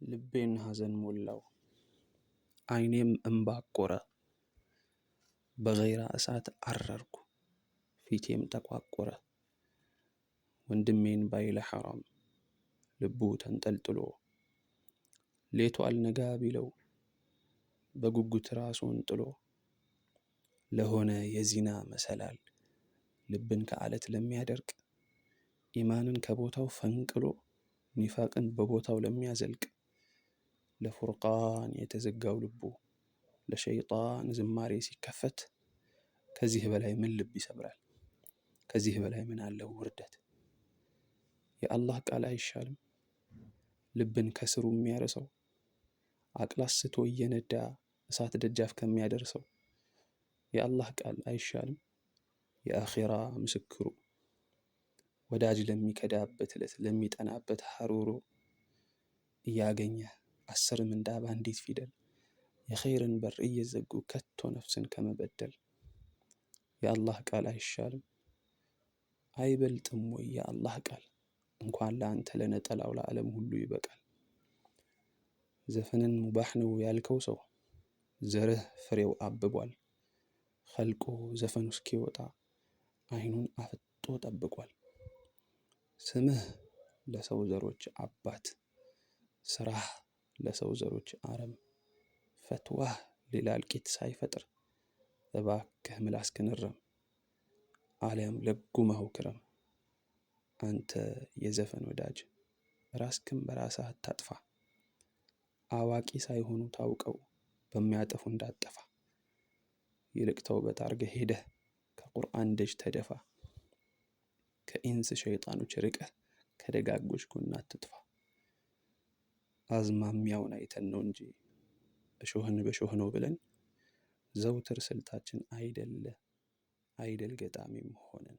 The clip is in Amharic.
ልቤን ሐዘን ሞላው ዓይኔም እምባ አቆረ። በገይራ እሳት አረርኩ ፊቴም ተቋቆረ። ወንድሜን ባይለ ሐራም ልቡ ተንጠልጥሎ ሌቱ አልነጋ ቢለው በጉጉት ራሱን ጥሎ ለሆነ የዚና መሰላል ልብን ከዓለት ለሚያደርቅ ኢማንን ከቦታው ፈንቅሎ ኒፋቅን በቦታው ለሚያዘልቅ ለፉርቃን የተዘጋው ልቡ ለሸይጣን ዝማሬ ሲከፈት ከዚህ በላይ ምን ልብ ይሰብራል? ከዚህ በላይ ምን አለው ውርደት? የአላህ ቃል አይሻልም ልብን ከስሩ የሚያርሰው? አቅል አስቶ እየነዳ እሳት ደጃፍ ከሚያደርሰው የአላህ ቃል አይሻልም? የአኺራ ምስክሩ ወዳጅ ለሚከዳበት ዕለት ለሚጠናበት ሐሩሩ እያገኘ 10 ምንዳ በአንዲት ፊደል የኸይርን በር እየዘጉ ከቶ ነፍስን ከመበደል የአላህ ቃል አይሻልም? አይበልጥም ወይ የአላህ ቃል? እንኳን ለአንተ ለነጠላው ለዓለም ሁሉ ይበቃል። ዘፈንን ሙባህ ነው ያልከው ሰው ዘርህ ፍሬው አብቧል። ኸልቆ ዘፈኑ እስኪወጣ አይኑን አፍጦ ጠብቋል። ስምህ ለሰው ዘሮች አባት፣ ስራህ ለሰው ዘሮች አረም፣ ፈትዋህ ሌላ እልቂት ሳይፈጥር እባክህ ምላስክን እረም፣ አሊያም ለጉመኸው ክረም። አንተ የዘፈን ወዳጅ ራስክን በራስህ አታጥፋ። አዋቂ ሳይሆኑ ታውቀው በሚያጠፉ እንዳጠፋ ይልቅ ተውበት አርገህ ሄደህ ከቁርአን ደጅ ተደፋ። ከኢንስ ሸይጣኖች ርቀህ ከደጋጎች ጎን አትጥፋ። አዝማሚያውን አይተን ነው እንጂ እሾህን በሾህ ነው ብለን ዘውትር ስልታችን አይደል ገጣሚም ሆነን